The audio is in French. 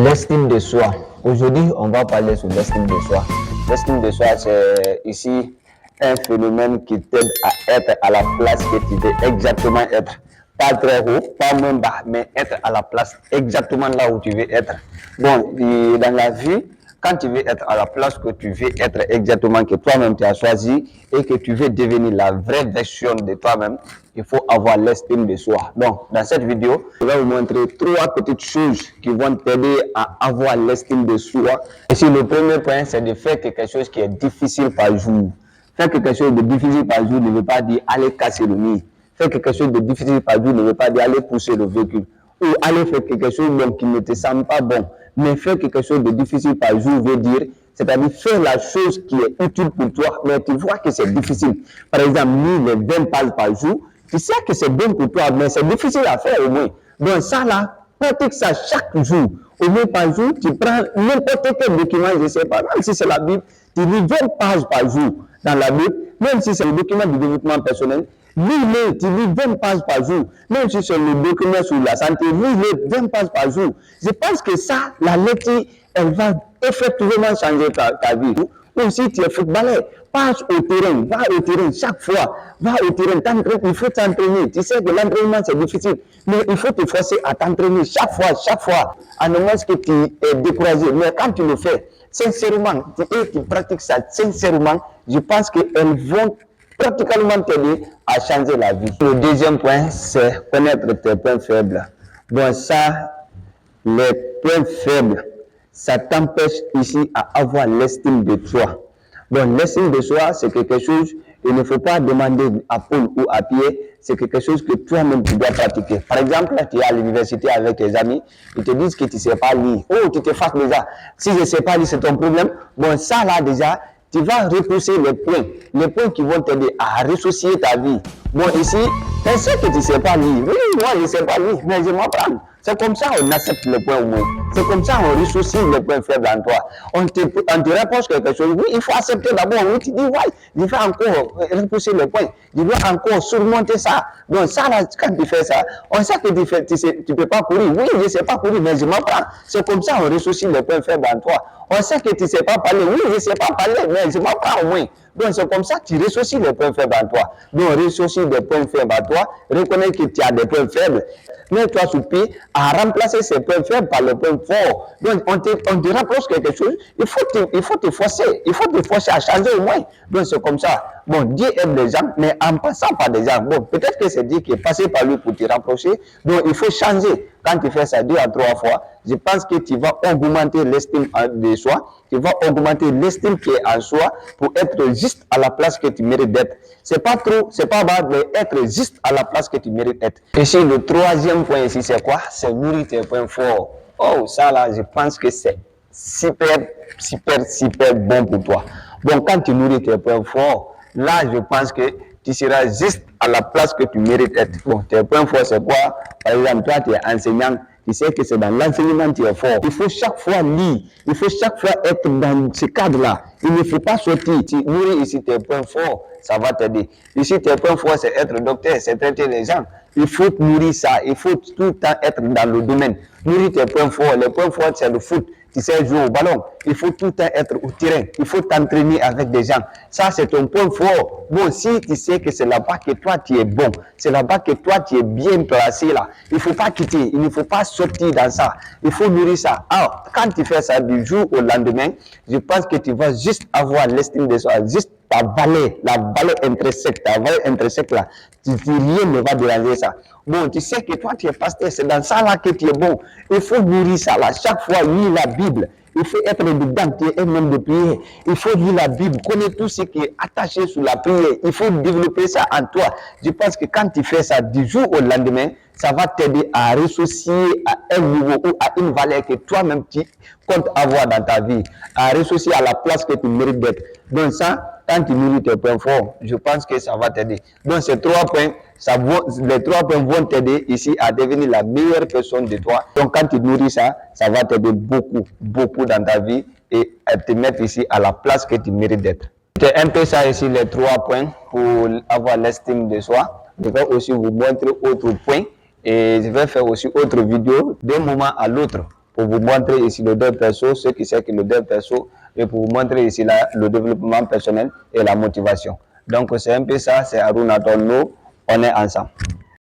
L'estime de soi. Aujourd'hui, on va parler sur l'estime de soi. L'estime de soi, c'est ici un phénomène qui t'aide à être à la place que tu veux exactement être. Pas très haut, pas moins bas, mais être à la place exactement là où tu veux être. Bon, et dans la vie, quand tu veux être à la place que tu veux être exactement, que toi-même tu as choisi et que tu veux devenir la vraie version de toi-même, il faut avoir l'estime de soi. Donc, dans cette vidéo, je vais vous montrer 3 petites choses qui vont t'aider à avoir l'estime de soi. Ici, le premier point, c'est de faire quelque chose qui est difficile par jour. Faire quelque chose de difficile par jour ne veut pas dire aller casser le mur. Faire quelque chose de difficile par jour ne veut pas dire aller pousser le véhicule. Ou aller faire quelque chose qui ne te semble pas bon. Mais faire quelque chose de difficile par jour veut dire, c'est-à-dire faire la chose qui est utile pour toi, mais tu vois que c'est difficile. Par exemple, lire les 20 pages par jour, tu sais que c'est bon pour toi, mais c'est difficile à faire au moins. Donc ça là, pratique ça chaque jour. Au moins par jour, tu prends n'importe quel document, je ne sais pas, même si c'est la Bible, tu lis 20 pages par jour dans la Bible, même si c'est le document de développement personnel, lis-le, tu lis 20 pages par jour. Même si c'est le document sur la santé, lis-le 20 pages par jour. Je pense que ça, la lecture, elle va effectivement changer ta vie. Ou si tu es footballeur, passe au terrain, va au terrain chaque fois, va au terrain, il faut t'entraîner. Tu sais que l'entraînement c'est difficile, mais il faut te forcer à t'entraîner chaque fois, à ne moins que tu es découragé. Mais quand tu le fais, sincèrement, et tu pratiques ça sincèrement, je pense qu'elles vont pratiquement t'aider à changer la vie. Le deuxième point, c'est connaître tes points faibles. Bon, ça, les points faibles, ça t'empêche ici à avoir l'estime de toi. Bon, l'estime de soi, c'est quelque chose, il ne faut pas demander à Paul ou à Pierre, c'est quelque chose que toi-même tu dois pratiquer. Par exemple, tu es à l'université avec tes amis, ils te disent que tu ne sais pas lire. Oh, tu te fasses déjà. Si je ne sais pas lire, c'est ton problème. Bon, ça là déjà, tu vas repousser les points qui vont t'aider à ressocier ta vie. Bon, ici, tu sais que tu ne sais pas lire. Oui, moi, je ne sais pas lire, mais je m'apprends. C'est comme ça qu'on accepte les points au moins. C'est comme ça qu'on ressourcie les points faibles en toi. On te reproche quelque chose. Oui, il faut accepter d'abord. Oui, tu dis, ouais, je vais encore repousser les points. Je dois encore surmonter ça. Donc ça, là, quand tu fais ça, on sait que tu ne peux pas courir. Oui, je ne sais pas courir, mais je m'apprends. C'est comme ça qu'on ressourcie les points faibles en toi. On sait que tu ne sais pas parler. Oui, je ne sais pas parler, mais je m'apprends au moins. Donc c'est comme ça que tu ressourcies les points faibles en toi. Donc ressourcie des points faibles en toi. Reconnais que tu as des points faibles. Mets-toi sur pied à remplacer ces points faibles par les points forts. Donc on te rapproche quelque chose. Il faut te forcer. Il faut te forcer à changer au moins. Donc c'est comme ça. Bon, Dieu aide les gens, mais en passant par des gens. Bon, peut-être que c'est Dieu qui est passé par lui pour te rapprocher. Donc il faut changer. Quand tu fais ça 2 à 3 fois, je pense que tu vas augmenter l'estime de soi, tu vas augmenter l'estime qui est en soi pour être juste à la place que tu mérites d'être. C'est pas trop, c'est pas bas, mais être juste à la place que tu mérites d'être. Et si le troisième point ici, c'est quoi? C'est nourrir tes points forts. Oh, ça là, je pense que c'est super bon pour toi. Bon, quand tu nourris tes points forts, là, je pense que tu seras juste à la place que tu mérites d'être. Bon, tes points forts, c'est quoi? Par exemple, toi, tu es enseignant, tu sais que c'est dans l'enseignement que tu es fort. Il faut chaque fois lire, il faut chaque fois être dans ce cadre-là. Il ne faut pas sortir. Tu nourris ici tes points forts, ça va t'aider. Ici, tes points forts, c'est être docteur, c'est traiter les gens. Il faut nourrir ça, il faut tout le temps être dans le domaine. Nourrir tes points forts. Les points forts, c'est le foot. Tu sais jouer au ballon, il faut tout le temps être au terrain, il faut t'entraîner avec des gens. Ça, c'est ton point fort. Bon, si tu sais que c'est là-bas que toi, tu es bon, c'est là-bas que toi, tu es bien placé là, il ne faut pas quitter, il ne faut pas sortir dans ça, il faut nourrir ça. Alors, quand tu fais ça du jour au lendemain, je pense que tu vas juste avoir l'estime de soi, juste ta valeur, la valeur intrinsèque, là, rien ne va déranger ça. Bon, tu sais que toi, tu es pasteur, c'est dans ça là que tu es bon. Il faut nourrir ça là. Chaque fois, lire la Bible. Il faut être dedans, tu es un homme de prière. Il faut lire la Bible, connaître tout ce qui est attaché sur la prière. Il faut développer ça en toi. Je pense que quand tu fais ça du jour au lendemain, ça va t'aider à ressocier à un niveau ou à une valeur que toi-même tu comptes avoir dans ta vie, à ressocier à la place que tu mérites d'être. Donc ça, quand tu nourris tes points forts, je pense que ça va t'aider. Donc ces 3 points, les 3 points vont t'aider ici à devenir la meilleure personne de toi. Donc quand tu nourris ça, ça va t'aider beaucoup dans ta vie et à te mettre ici à la place que tu mérites d'être. C'est un peu ça ici les 3 points pour avoir l'estime de soi. Je vais aussi vous montrer autres points et je vais faire aussi autre vidéo d'un moment à l'autre pour vous montrer ici le dev perso, ce qui c'est que le dev perso, et pour vous montrer ici là, le développement personnel et la motivation. Donc c'est un peu ça, c'est Aruna Tono, on est ensemble.